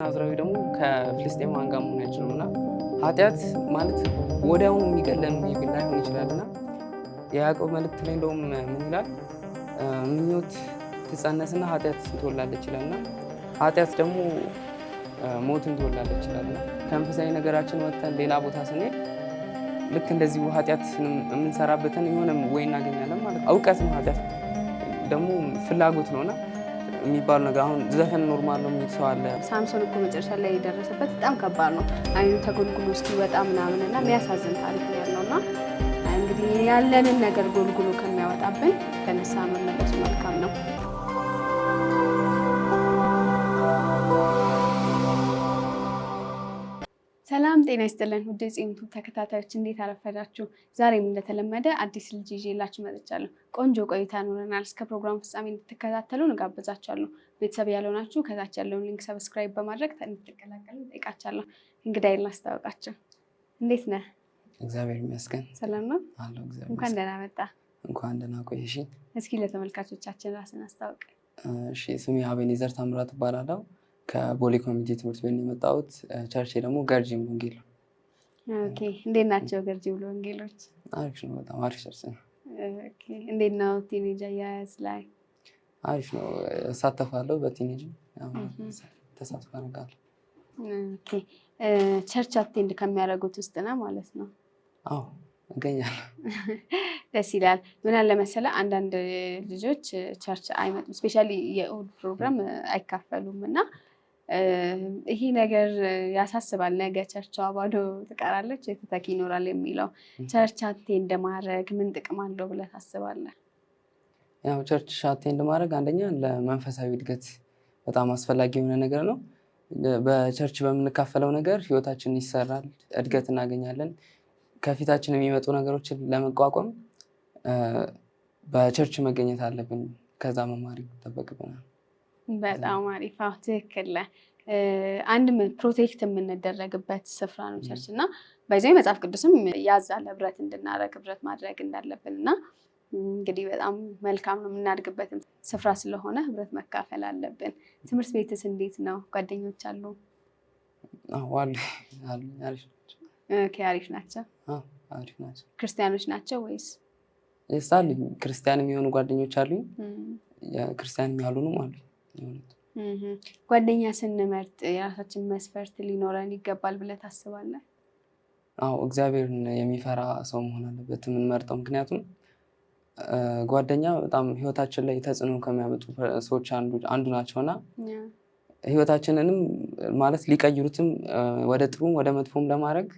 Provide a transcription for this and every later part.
ናዝራዊ ደግሞ ከፍልስጤማውያን ጋር መሆን አይችልም እና ኃጢአት ማለት ወዲያውኑ የሚገለን ላይሆን ይችላልና የያዕቆብ መልእክት ላይ እንደውም ምን ይላል? ምኞት ትጸነስና ኃጢአት ትወልዳለች ይላልና ኃጢአት ደግሞ ሞትን ትወልዳለች ይላልና ከመንፈሳዊ ነገራችን ወጥተን ሌላ ቦታ ስንሄድ ልክ እንደዚሁ ኃጢአት የምንሰራበትን የሆነ ወይ እናገኛለን ማለት ነው። እውቀት ነው ኃጢአት ደግሞ ፍላጎት ነውና የሚባሉ ነገር አሁን ዘፈን ኖርማል ነው የሚል ሰው አለ። ሳምሶን እኮ መጨረሻ ላይ የደረሰበት በጣም ከባድ ነው። አይኑ ተጎልጉሎ እስኪወጣ ምናምን እና የሚያሳዝን ታሪክ ነው ያለው እና እንግዲህ ያለንን ነገር ጎልጉሎ ከሚያወጣብን ከንስሐ መመለሱ መልካም ነው። ሰላም ጤና ይስጥልን ውድ የጽምቱ ተከታታዮች እንዴት አረፈዳችሁ? ዛሬም እንደተለመደ አዲስ ልጅ ይዤላችሁ መጥቻለሁ። ቆንጆ ቆይታ ኖረናል። እስከ ፕሮግራሙ ፍጻሜ እንድትከታተሉ እንጋብዛችኋለሁ። ቤተሰብ ያልሆናችሁ ከታች ያለውን ሊንክ ሰብስክራይብ በማድረግ እንድትቀላቀሉ እንጠይቃችኋለሁ። እንግዳዬን ላስተዋውቃችሁ። እንዴት ነህ? እግዚአብሔር ይመስገን። ሰላም ነው? አለሁ እግዚአብሔር። እንኳን ደህና መጣ። እንኳን ደህና ቆየሽኝ። እስኪ ለተመልካቾቻችን ራስን አስተዋውቅ። እሺ፣ ስሜ አቤኔዘር ታምራት እባላለሁ። ከቦሌ ኮሚኒቲ ትምህርት ቤት የመጣሁት። ቸርቼ ደግሞ ገርጂ ሙሉ ወንጌል ነው። ኦኬ፣ እንዴት ናቸው ገርጂ ሙሉ ወንጌሎች? አሪፍ ነው፣ በጣም አሪፍ ቸርች ነው። ኦኬ፣ እንዴት ነው ቲኔጅ አያያዝ ላይ? አሪፍ ነው፣ እሳተፋለሁ። በቲኔጅ ተሳትፎ አደርጋለሁ። ኦኬ፣ ቸርች አቴንድ ከሚያደርጉት ውስጥ ነው ማለት ነው? አዎ እገኛለሁ። ደስ ይላል። ምን አለ መሰለህ አንዳንድ ልጆች ቸርች አይመጡም፣ ስፔሻሊ የእሑድ ፕሮግራም አይካፈሉም እና ይሄ ነገር ያሳስባል። ነገ ቸርቿ ባዶ ትቀራለች፣ የተተኪ ይኖራል የሚለው ቸርች አቴንድ ማድረግ ምን ጥቅም አለው ብለህ ታስባለህ? ያው ቸርች አቴንድ ማድረግ አንደኛ ለመንፈሳዊ እድገት በጣም አስፈላጊ የሆነ ነገር ነው። በቸርች በምንካፈለው ነገር ህይወታችን ይሰራል፣ እድገት እናገኛለን። ከፊታችን የሚመጡ ነገሮችን ለመቋቋም በቸርች መገኘት አለብን። ከዛ መማር ይጠበቅብናል። በጣም አሪፍ። ትክክል። አንድ ፕሮቴክት የምንደረግበት ስፍራ ነው ቸርች እና በዚያው መጽሐፍ ቅዱስም ያዛል ህብረት እንድናደርግ ህብረት ማድረግ እንዳለብን እና እንግዲህ በጣም መልካም ነው። የምናድግበትም ስፍራ ስለሆነ ህብረት መካፈል አለብን። ትምህርት ቤትስ እንዴት ነው? ጓደኞች አሉ? አሪፍ ናቸው። አሪፍ ናቸው። ክርስቲያኖች ናቸው ወይስ? አሉኝ ክርስቲያን የሚሆኑ ጓደኞች አሉኝ፣ ክርስቲያን ያልሆኑም አሉኝ። ጓደኛ ስንመርጥ የራሳችን መስፈርት ሊኖረን ይገባል ብለህ ታስባለህ? አዎ፣ እግዚአብሔርን የሚፈራ ሰው መሆን አለበት የምንመርጠው። ምክንያቱም ጓደኛ በጣም ህይወታችን ላይ ተጽዕኖ ከሚያመጡ ሰዎች አንዱ ናቸውና ህይወታችንንም ማለት ሊቀይሩትም ወደ ጥሩም ወደ መጥፎም ለማድረግ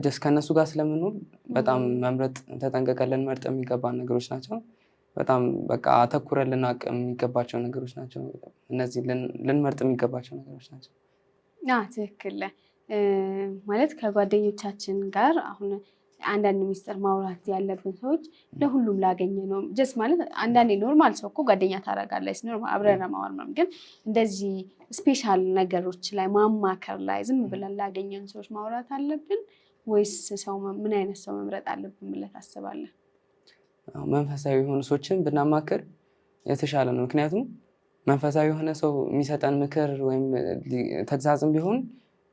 ጀስት ከእነሱ ጋር ስለምንውል በጣም መምረጥ ተጠንቀቀን ልንመርጥ የሚገባን ነገሮች ናቸው። በጣም በቃ አተኩረን ልናውቅ የሚገባቸው ነገሮች ናቸው። እነዚህ ልንመርጥ የሚገባቸው ነገሮች ናቸው። ትክክል። ማለት ከጓደኞቻችን ጋር አሁን አንዳንድ ሚስጥር ማውራት ያለብን ሰዎች ለሁሉም ላገኘ ነው ጀስት ማለት አንዳንዴ ኖርማል ሰው እኮ ጓደኛ ታደርጋለች ኖርማል አብረን ማወር ነው። ግን እንደዚህ ስፔሻል ነገሮች ላይ ማማከር ላይ ዝም ብለን ላገኘን ሰዎች ማውራት አለብን ወይስ ሰው ምን አይነት ሰው መምረጥ አለብን ብለህ ታስባለህ? መንፈሳዊ የሆኑ ሰዎችን ብናማክር የተሻለ ነው። ምክንያቱም መንፈሳዊ የሆነ ሰው የሚሰጠን ምክር ወይም ተግሳጽም ቢሆን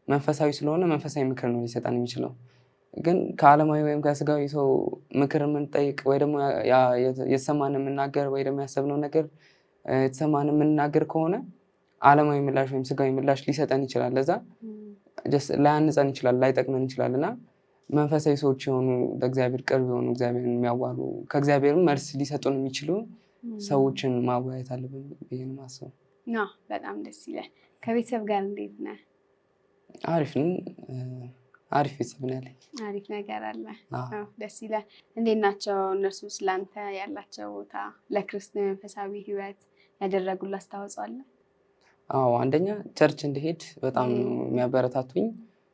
መንፈሳዊ ስለሆነ መንፈሳዊ ምክር ነው ሊሰጠን የሚችለው። ግን ከዓለማዊ ወይም ከስጋዊ ሰው ምክር የምንጠይቅ ወይ ደግሞ የተሰማን የምናገር ወይ ደግሞ ያሰብነው ነገር የተሰማን የምንናገር ከሆነ ዓለማዊ ምላሽ ወይም ስጋዊ ምላሽ ሊሰጠን ይችላል። ለዛ ላያንጸን ይችላል፣ ላይጠቅመን ይችላል እና መንፈሳዊ ሰዎች የሆኑ ለእግዚአብሔር ቅርብ የሆኑ እግዚአብሔርን የሚያዋሉ ከእግዚአብሔርም መልስ ሊሰጡን የሚችሉ ሰዎችን ማወያየት አለብን ብዬ ነው የማስበው። በጣም ደስ ይላል። ከቤተሰብ ጋር እንዴት ነህ? አሪፍ ነን። አሪፍ ቤተሰብ ነው ያለኝ። አሪፍ ነገር አለ። ደስ ይላል። እንዴት ናቸው እነርሱ? ስላንተ ያላቸው ቦታ ለክርስትና መንፈሳዊ ህይወት ያደረጉልህ አስተዋጽኦ አለ? አዎ፣ አንደኛ ቸርች እንድሄድ በጣም የሚያበረታቱኝ፣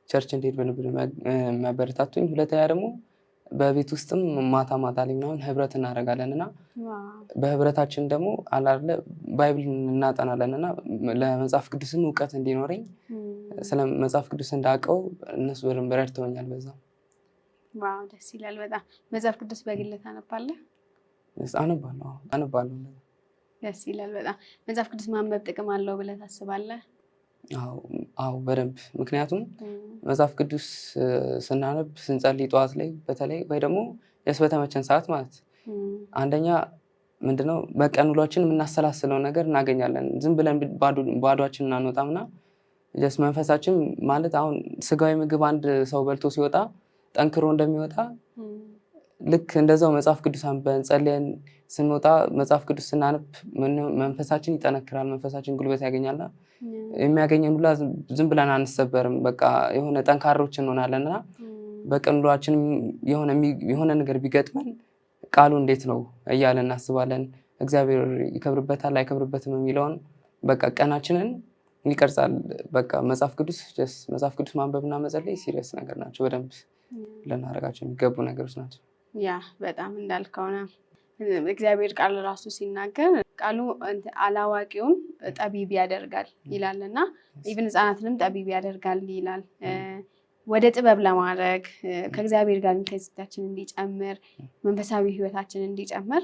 ቸርች እንድሄድ በንብር የሚያበረታቱኝ። ሁለተኛ ደግሞ በቤት ውስጥም ማታ ማታ ላይ ምናምን ህብረት እናደርጋለን እና በህብረታችን ደግሞ አላለ ባይብል እናጠናለን እና ለመጽሐፍ ቅዱስም እውቀት እንዲኖረኝ ስለ መጽሐፍ ቅዱስ እንዳውቀው እነሱ በደንብ ረድተውኛል። በዛ ደስ ይላል በጣም። መጽሐፍ ቅዱስ በግል ታነባለህ? አነባለሁ። ደስ ይላል በጣም። መጽሐፍ ቅዱስ ማንበብ ጥቅም አለው ብለህ ታስባለህ? አዎ በደንብ ምክንያቱም መጽሐፍ ቅዱስ ስናነብ ስንጸልይ ጠዋት ላይ በተለይ ወይ ደግሞ በተመቸን ሰዓት ማለት አንደኛ ምንድነው በቀን ውሏችን የምናሰላስለው ነገር እናገኛለን። ዝም ብለን ባዶአችንን እናንወጣምና ጀስት መንፈሳችን ማለት አሁን ስጋዊ ምግብ አንድ ሰው በልቶ ሲወጣ ጠንክሮ እንደሚወጣ ልክ እንደዛው መጽሐፍ ቅዱስ አንብበን ጸልየን ስንወጣ መጽሐፍ ቅዱስ ስናነብ መንፈሳችን ይጠነክራል፣ መንፈሳችን ጉልበት ያገኛልና የሚያገኘን ሁላ ዝም ብለን አንሰበርም። በቃ የሆነ ጠንካሮች እንሆናለንና በቀን ውሏችን የሆነ ነገር ቢገጥመን ቃሉ እንዴት ነው እያለን እናስባለን። እግዚአብሔር ይከብርበታል አይከብርበትም የሚለውን በቃ ቀናችንን ይቀርጻል። በቃ መጽሐፍ ቅዱስ ማንበብና መጸለይ ሲሪየስ ነገር ናቸው። በደንብ ልናደርጋቸው የሚገቡ ነገሮች ናቸው። ያ በጣም እንዳልከው ነው። እግዚአብሔር ቃል ራሱ ሲናገር ቃሉ አላዋቂውን ጠቢብ ያደርጋል ይላል እና ኢቭን ሕፃናትንም ጠቢብ ያደርጋል ይላል። ወደ ጥበብ ለማድረግ ከእግዚአብሔር ጋር ኢንቴንሲቲያችን እንዲጨምር መንፈሳዊ ሕይወታችን እንዲጨምር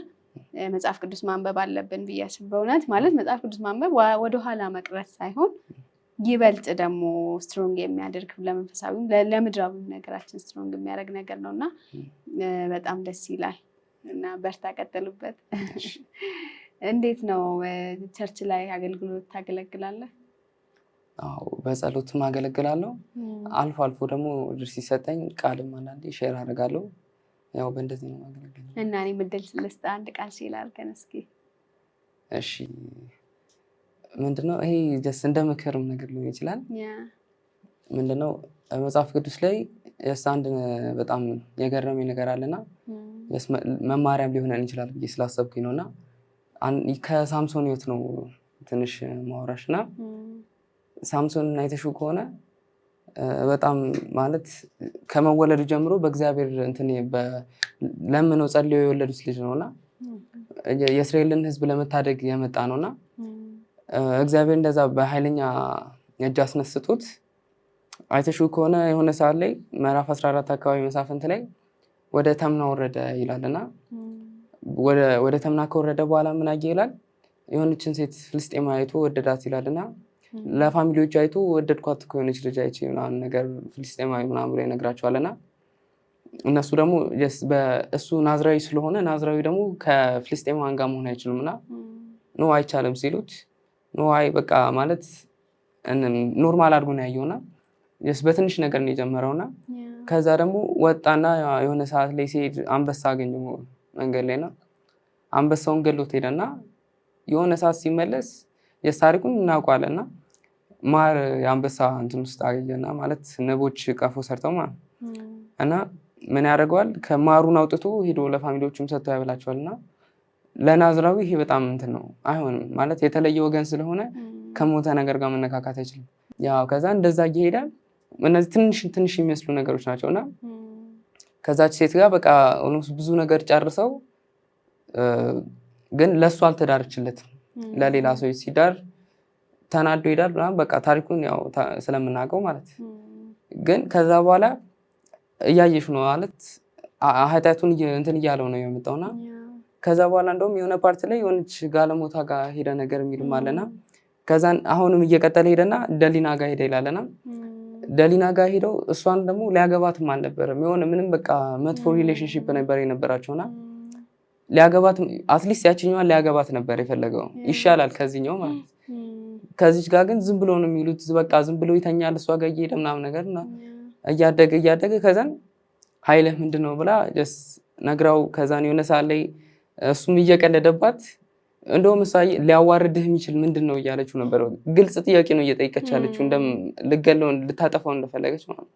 መጽሐፍ ቅዱስ ማንበብ አለብን ብዬ አስብ። በእውነት ማለት መጽሐፍ ቅዱስ ማንበብ ወደኋላ መቅረት ሳይሆን ይበልጥ ደግሞ ስትሮንግ የሚያደርግ ለመንፈሳዊም ለምድራዊም ነገራችን ስትሮንግ የሚያደርግ ነገር ነው እና በጣም ደስ ይላል እና በርታ፣ ቀጥሉበት። እንዴት ነው ቸርች ላይ አገልግሎት ታገለግላለህ? አዎ በጸሎትም አገለግላለሁ። አልፎ አልፎ ደግሞ ድርስ ሲሰጠኝ ቃልም አንዳንዴ ሼር አደርጋለሁ። ያው በእንደዚህ ነው ማገለግለው እና እኔ ምድል ስለስተ አንድ ቃል ሼር አድርገን እስኪ። እሺ ምንድነው ይሄ ጀስት እንደ ምክርም ነገር ሊሆን ይችላል። ምንድነው መጽሐፍ ቅዱስ ላይ አንድ በጣም የገረመኝ ነገር አለና መማሪያም ሊሆነን ይችላል ብዬ ስላሰብኩኝ ነውና ከሳምሶን ሕይወት ነው ትንሽ ማውራሽና ሳምሶንን አይተሽው ከሆነ በጣም ማለት ከመወለዱ ጀምሮ በእግዚአብሔር ለምነው ጸልዮ የወለዱት ልጅ ነውና የእስራኤልን ሕዝብ ለመታደግ የመጣ ነውና እግዚአብሔር እንደዛ በኃይለኛ እጅ አስነስቶት አይተሽው ከሆነ የሆነ ሰዓት ላይ ምዕራፍ 14 አካባቢ መሳፍንት ላይ ወደ ተምና ወረደ ይላልና ወደ ተምና ከወረደ በኋላ ምን አየ ይላል? የሆነችን ሴት ፍልስጤማዊ አይቶ ወደዳት ይላልና ለፋሚሊዎች አይቶ ወደድኳት እኮ የሆነች ልጅ አይቼ ምናምን ነገር ፍልስጤማዊ ምናምን ብሎ ይነግራቸዋልና እነሱ ደግሞ እሱ ናዝራዊ ስለሆነ ናዝራዊ ደግሞ ከፍልስጤማውያን ጋር መሆን አይችሉምና ኖ አይቻልም ሲሉት ኖ አይ በቃ ማለት ኖርማል አድርጎ ነው ያየውና በትንሽ ነገር ነው የጀመረውና ከዛ ደግሞ ወጣና የሆነ ሰዓት ላይ ሲሄድ አንበሳ አገኘው መንገድ ላይና አንበሳውን ገሎት ሄደና የሆነ ሰዓት ሲመለስ የታሪኩን እናውቀዋለንና ማር የአንበሳ እንትን ውስጥ አገኘና ማለት ንቦች ቀፎ ሰርተው ማለት እና ምን ያደርገዋል ከማሩን አውጥቶ ሄዶ ለፋሚሊዎቹም ሰጥቶ ያበላቸዋልና ለናዝራዊ ይሄ በጣም እንትን ነው አይሆንም ማለት የተለየ ወገን ስለሆነ ከሞተ ነገር ጋር መነካካት አይችልም። ያው ከዛ እንደዛ እየሄደ እነዚህ ትንሽ የሚመስሉ ነገሮች ናቸውና ከዛች ሴት ጋር በቃ ብዙ ነገር ጨርሰው ግን ለሱ አልተዳረችለትም። ለሌላ ሰው ሲዳር ተናዶ ይሄዳል ምናምን በቃ ታሪኩን ያው ስለምናውቀው ማለት ግን ከዛ በኋላ እያየሽ ነው ማለት ኃጢአቱን እንትን እያለው ነው የመጣውና ከዛ በኋላ እንደውም የሆነ ፓርት ላይ የሆነች ጋለሞታ ጋር ሄደ ነገር የሚልም አለና ከዛን አሁንም እየቀጠለ ሄደና ደሊና ጋር ሄደ ይላለና ደሊና ጋር ሄደው እሷን ደግሞ ሊያገባትም አልነበረም የሆነ ምንም በቃ መጥፎ ሪሌሽንሺፕ ነበር የነበራቸውና ሊያገባት አትሊስት ያችኛዋን ሊያገባት ነበር የፈለገው ይሻላል ከዚህኛው ማለት ከዚች ጋር ግን ዝም ብሎ ነው የሚሉት በቃ ዝም ብሎ ይተኛል እሷ ጋር እየሄደ ምናምን ነገርና እያደገ ከዛን ኃይልህ ምንድነው ብላ ነግራው ከዛን የሆነ ሰዓት ላይ እሱም እየቀለደባት እንደውም እሷ ሊያዋርድህ የሚችል ምንድነው እያለችው ነበር። ግልጽ ጥያቄ ነው እየጠየቀች ያለችው ልገለው ልታጠፋው እንደፈለገች ማለት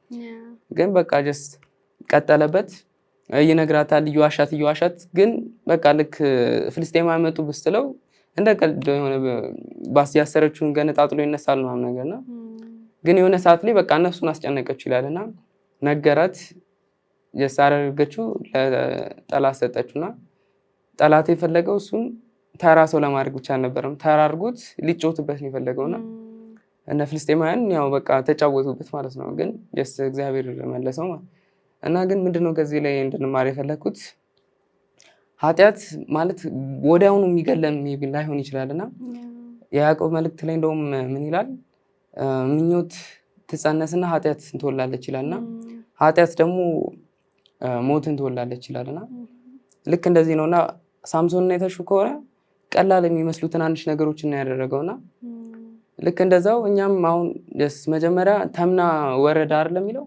ግን በቃ ቀጠለበት ይነግራታል እየዋሻት ግን በቃ ልክ ፍልስጤማውያን መጡ ብስትለው እንደ ቀልድ የሆነ ባስ ያሰረችውን ገነጣጥሎ ይነሳል ምናምን ነገርና ግን የሆነ ሰዓት ላይ በቃ እነሱን አስጨነቀችው ይላልና ነገራት አደረገችው ለጠላት ሰጠችውና ጠላት የፈለገው እሱን ተራ ሰው ለማድረግ ብቻ አልነበረም ተራ አድርጎት ሊጮትበት ነው የፈለገውና እነ ፍልስጤማውያን ያው በቃ ተጫወቱበት ማለት ነው። ግን እግዚአብሔር መለሰው እና ግን ምንድነው ከዚህ ላይ እንድንማር የፈለኩት ኃጢአት ማለት ወዲያውኑ የሚገለን ላይሆን ይችላልና የያዕቆብ መልእክት ላይ እንደውም ምን ይላል ምኞት ትጸነስና ኃጢአት ትወላለች ይላልና ኃጢአት ደግሞ ሞትን ትወላለች ይላልና ልክ እንደዚህ ነውና ሳምሶን አይተሹ ከሆነ ቀላል የሚመስሉ ትናንሽ ነገሮችን ነው ያደረገውና ልክ እንደዛው እኛም አሁን መጀመሪያ ተምና ወረዳ አይደለም የሚለው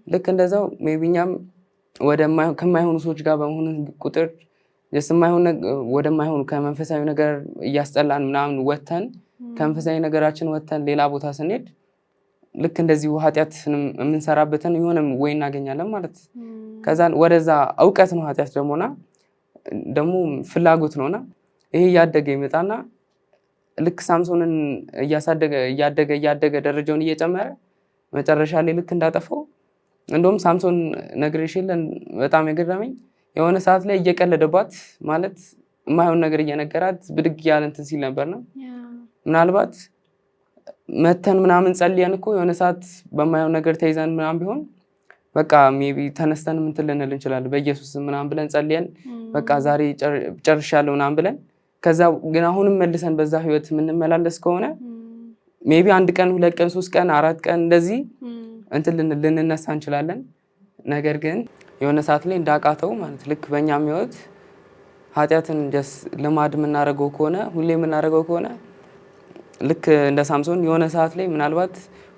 ልክ እንደዛው ሜቢ እኛም ከማይሆኑ ሰዎች ጋር በመሆን ቁጥር ወደማይሆኑ ከመንፈሳዊ ነገር እያስጠላን ምናምን ወተን ከመንፈሳዊ ነገራችን ወተን ሌላ ቦታ ስንሄድ ልክ እንደዚሁ ኃጢአትን የምንሰራበትን የሆነ ወይ እናገኛለን ማለት ከዛን ወደዛ እውቀት ነው ኃጢአት ደግሞ ፍላጎት ነውና ይሄ እያደገ ይመጣና ልክ ሳምሶንን እያደገ ደረጃውን እየጨመረ መጨረሻ ላይ ልክ እንዳጠፋው እንደውም ሳምሶን ነግሬሽ የለን በጣም የገረመኝ የሆነ ሰዓት ላይ እየቀለደባት ማለት የማይሆን ነገር እየነገራት ብድግ ያለ እንትን ሲል ነበርና ምናልባት መተን ምናምን ጸልየን እኮ የሆነ ሰዓት በማይሆን ነገር ተይዘን ምናምን ቢሆን በቃ ሜቢ ተነስተን እንትን ልንል እንችላለን በኢየሱስ ምናምን ብለን ጸልየን በቃ ዛሬ ጨርሻለሁ ምናምን ብለን ከዛ ግን አሁንም መልሰን በዛ ህይወት የምንመላለስ ከሆነ ሜቢ 1 ቀን 2 ቀን 3 ቀን 4 ቀን እንደዚህ እንትን ልንነሳ እንችላለን። ነገር ግን የሆነ ሰዓት ላይ እንዳቃተው ማለት ልክ በእኛም ህይወት ኃጢአትን ልማድ የምናደርገው ከሆነ ሁሌ የምናደርገው ከሆነ ልክ እንደ ሳምሶን የሆነ ሰዓት ላይ ምናልባት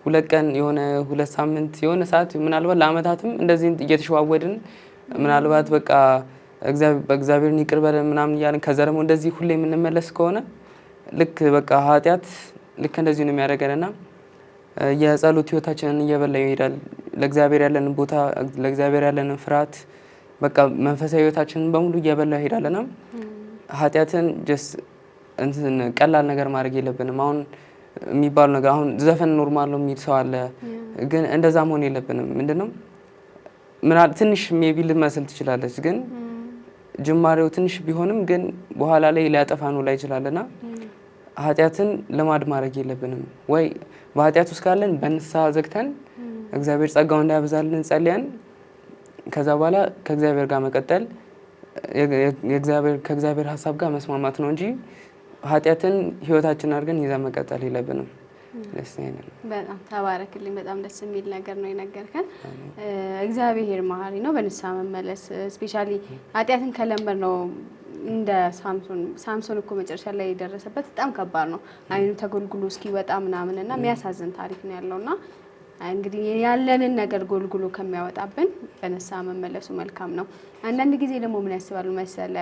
2 ቀን የሆነ 2 ሳምንት የሆነ ሰዓት ምናልባት ለአመታትም እንደዚህ እየተሸዋወድን ምናልባት በቃ በእግዚአብሔርን ይቅር በለን ምናምን እያልን ከዛ ደግሞ እንደዚህ ሁሌ የምንመለስ ከሆነ ልክ በቃ ኃጢአት ልክ እንደዚህ ነው የሚያደርገንና የጸሎት ህይወታችንን እየበላ ይሄዳል። ለእግዚአብሔር ያለንን ቦታ ለእግዚአብሔር ያለንን ፍርሃት በቃ መንፈሳዊ ህይወታችንን በሙሉ እየበላ ይሄዳልና ኃጢአትን እንትን ቀላል ነገር ማድረግ የለብንም። አሁን የሚባሉ ነገር አሁን ዘፈን ኖርማል ነው የሚል ሰው አለ፣ ግን እንደዛ መሆን የለብንም። ምንድነው ትንሽ ሜቢ ልመስል ትችላለች፣ ግን ጅማሬው ትንሽ ቢሆንም ግን በኋላ ላይ ሊያጠፋን ላይ ይችላልና ኃጢአትን ልማድ ማድረግ የለብንም። ወይ በኃጢአት ውስጥ ካለን በንስሐ ዘግተን እግዚአብሔር ጸጋውን እንዳያበዛልን ጸልያን ከዛ በኋላ ከእግዚአብሔር ጋር መቀጠል ከእግዚአብሔር ሀሳብ ጋር መስማማት ነው እንጂ ኃጢአትን ህይወታችን አድርገን ይዘን መቀጠል የለብንም። በጣም ተባረክልኝ። በጣም ደስ የሚል ነገር ነው የነገርከን። እግዚአብሔር መሀሪ ነው። በንስሐ መመለስ ስፔሻሊ ኃጢአትን ከለመድ ነው እንደ ሳምሶን እኮ መጨረሻ ላይ የደረሰበት በጣም ከባድ ነው። አይኑ ተጎልጉሎ እስኪወጣ ምናምን እና የሚያሳዝን ታሪክ ነው ያለውና እንግዲህ ያለንን ነገር ጎልጉሎ ከሚያወጣብን በንስሐ መመለሱ መልካም ነው። አንዳንድ ጊዜ ደግሞ ምን ያስባሉ መሰለ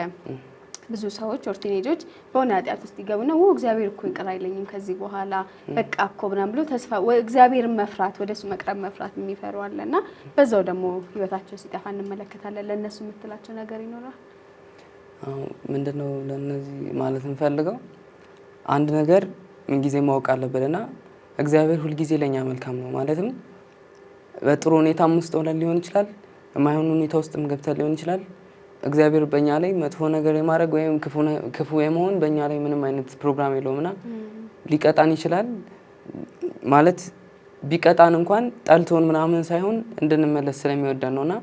ብዙ ሰዎች ኦርቲኔጆች በሆነ ኃጢአት ውስጥ ይገቡና እግዚአብሔር እኮ ይቅር አይለኝም ከዚህ በኋላ በቃ እኮ ምናምን ብሎ ተስፋ እግዚአብሔርን መፍራት ወደሱ መቅረብ መፍራት የሚፈሩ አለና በዛው ደግሞ ህይወታቸው ሲጠፋ እንመለከታለን። ለእነሱ የምትላቸው ነገር ይኖራል? ምንድነው ለእነዚህ ማለት እንፈልገው አንድ ነገር ምንጊዜ ማወቅ አለብንና እግዚአብሔር ሁልጊዜ ለኛ መልካም ነው። ማለትም በጥሩ ሁኔታም ውስጥ ሆነን ሊሆን ይችላል፣ የማይሆን ሁኔታ ውስጥም ገብተን ሊሆን ይችላል። እግዚአብሔር በእኛ ላይ መጥፎ ነገር የማድረግ ወይም ክፉ የመሆን በእኛ ላይ ምንም አይነት ፕሮግራም የለውምና ሊቀጣን ይችላል። ማለት ቢቀጣን እንኳን ጠልቶን ምናምን ሳይሆን እንድንመለስ ስለሚወደን ነውና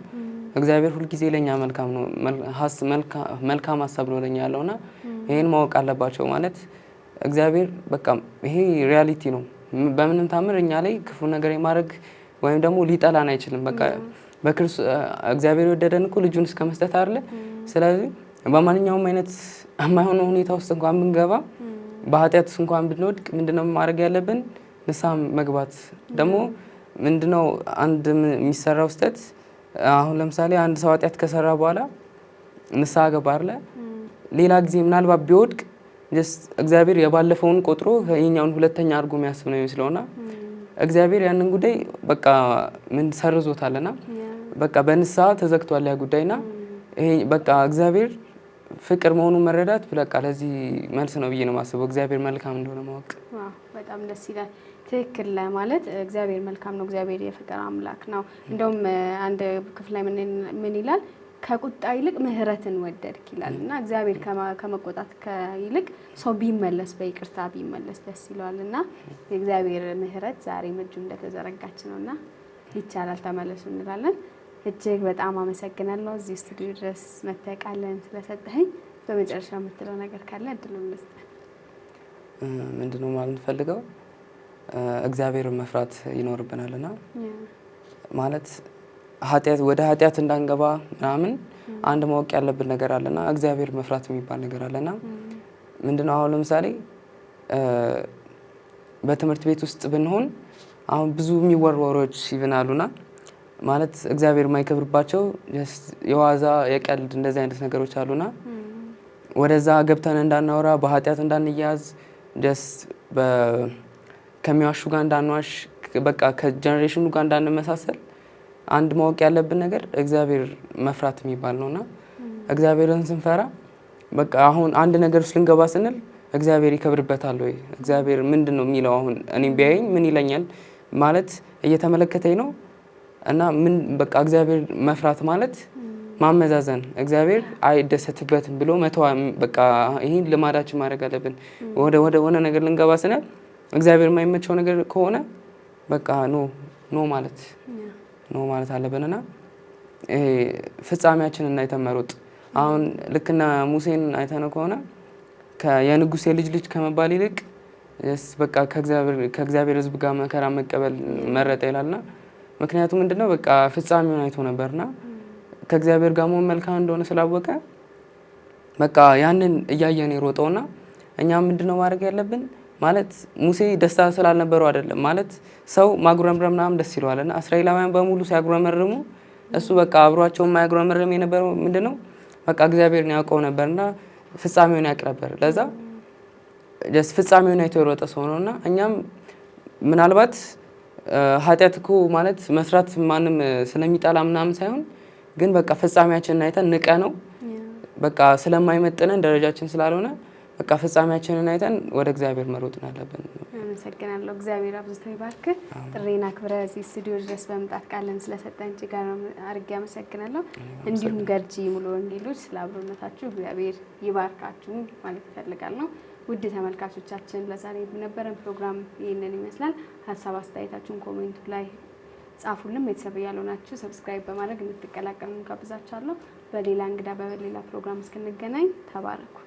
እግዚአብሔር ሁልጊዜ ለኛ መልካም ነው። መልካም ሀሳብ ነው ለኛ ያለውና ይሄን ማወቅ አለባቸው። ማለት እግዚአብሔር በቃ ይሄ ሪያሊቲ ነው። በምንም ታምር እኛ ላይ ክፉ ነገር የማድረግ ወይም ደግሞ ሊጠላን አይችልም። በቃ በክርስቶስ እግዚአብሔር የወደደን እኮ ልጁን እስከ መስጠት አይደለ? ስለዚህ በማንኛውም አይነት የማይሆነ ሁኔታ ውስጥ እንኳን ብንገባ በኃጢአት ውስጥ እንኳን ብንወድቅ ምንድነው ማድረግ ያለብን? ንስሐ መግባት። ደግሞ ምንድነው አንድ የሚሰራው ስህተት አሁን ለምሳሌ አንድ ሰው ኃጢአት ከሰራ በኋላ ንስሐ ገባ አይደለ? ሌላ ጊዜ ምናልባት ቢወድቅ እግዚአብሔር የባለፈውን ቆጥሮ የኛውን ሁለተኛ አድርጎ የሚያስብ ነው የሚመስለውና እግዚአብሔር ያንን ጉዳይ በቃ ምን ሰርዞታልና በቃ በንስሐ ተዘግቷል ያ ጉዳይና ይሄ በቃ እግዚአብሔር ፍቅር መሆኑን መረዳት በቃ ለዚህ መልስ ነው ብዬ ነው የማስበው። እግዚአብሔር መልካም እንደሆነ ማወቅ በጣም ደስ ይላል። ትክክል ማለት እግዚአብሔር መልካም ነው። እግዚአብሔር የፍቅር አምላክ ነው። እንደውም አንድ ክፍል ላይ ምን ይላል? ከቁጣ ይልቅ ምህረትን ወደድክ ይላል እና እግዚአብሔር ከመቆጣት ይልቅ ሰው ቢመለስ በይቅርታ ቢመለስ ደስ ይለዋል እና የእግዚአብሔር ምህረት ዛሬ እጁ እንደተዘረጋች ነውና ይቻላል ተመለሱ እንላለን። እጅግ በጣም አመሰግናለሁ እዚህ ስቱዲዮ ድረስ መተቃለን ስለሰጠኸኝ። በመጨረሻ የምትለው ነገር ካለ እድሉን ልስጥ። ምንድነው ማለት ፈልገው እግዚአብሔርን መፍራት ይኖርብናልና ማለት ወደ ኃጢአት እንዳንገባ ምናምን አንድ ማወቅ ያለብን ነገር አለና እግዚአብሔር መፍራት የሚባል ነገር አለና ምንድነው አሁን ለምሳሌ በትምህርት ቤት ውስጥ ብንሆን አሁን ብዙ የሚወርወሮች ይብናሉና ማለት እግዚአብሔር የማይከብርባቸው የዋዛ የቀልድ እንደዚህ አይነት ነገሮች አሉና ወደዛ ገብተን እንዳናወራ በኃጢአት እንዳንያዝ ከሚዋሹ ጋር እንዳንዋሽ በቃ ከጀነሬሽኑ ጋር እንዳንመሳሰል አንድ ማወቅ ያለብን ነገር እግዚአብሔር መፍራት የሚባል ነውና እግዚአብሔርን ስንፈራ በቃ አሁን አንድ ነገር ውስጥ ልንገባ ስንል እግዚአብሔር ይከብርበታል ወይ እግዚአብሔር ምንድነው የሚለው አሁን እኔም ቢያየኝ ምን ይለኛል ማለት እየተመለከተኝ ነው እና ምን በቃ እግዚአብሔር መፍራት ማለት ማመዛዘን እግዚአብሔር አይደሰትበትም ብሎ መተው በቃ ይሄን ልማዳችን ማድረግ አለብን ወደ ነገር ልንገባ ስንል እግዚአብሔር የማይመቸው ነገር ከሆነ በቃ ኖ ማለት አለብንና ፍጻሜያችንን አይተን መሮጥ አሁን ልክና ሙሴን አይተነው ከሆነ የንጉሥ የልጅ ከመባል ይልቅ በቃ ከእግዚአብሔር ሕዝብ ጋር መከራ መቀበል መረጠ ይላልና ምክንያቱም ምንድነው በቃ ፍጻሜውን አይቶ ነበርና ከእግዚአብሔር ጋር መሆን መልካም እንደሆነ ስላወቀ በቃ ያንን እያየን የሮጠውና እኛም ምንድነው ማድረግ ያለብን ማለት ሙሴ ደስታ ስላልነበረው አይደለም ማለት ሰው ማጉረምረም ምናምን ደስ ይለዋልና እስራኤላውያን በሙሉ ሲያጉረመርሙ እሱ በቃ አብሯቸው የማያጉረመርም የነበረው ምንድነው በቃ እግዚአብሔርን ያውቀው ነበርና ፍጻሜውን ያውቅ ነበር ለዛ ፍጻሜውን አይቶ የሮጠ ሰው ነውና እኛም ምናልባት ኃጢአት እኮ ማለት መስራት ማንም ስለሚጠላ ምናምን ሳይሆን ግን በቃ ፍጻሜያችንን አይተን ንቀነው በቃ ስለማይመጥነን ደረጃችን ስላልሆነ በቃ ፍጻሜያችንን አይተን ወደ እግዚአብሔር መሮጥ አለብን። አመሰግናለሁ። እግዚአብሔር አብዝቶ ይባርክ። ጥሬና ክብረህ እዚህ ስቱዲዮ ድረስ በመምጣት ቃልን ስለሰጠን እጅግ አድርጌ አመሰግናለሁ። እንዲሁም ገርጂ ሙሉ ወንጌሎች ስለ አብሮነታችሁ እግዚአብሔር ይባርካችሁ ማለት እፈልጋለሁ። ውድ ተመልካቾቻችን ለዛሬ የነበረን ፕሮግራም ይህንን ይመስላል። ሀሳብ አስተያየታችሁን ኮሜንቱ ላይ ጻፉልን። ቤተሰብ ያልሆናችሁ ሰብስክራይብ በማድረግ እንድትቀላቀሉ ጋብዛችኋለሁ። በሌላ እንግዳ በሌላ ፕሮግራም እስክንገናኝ ተባረኩ።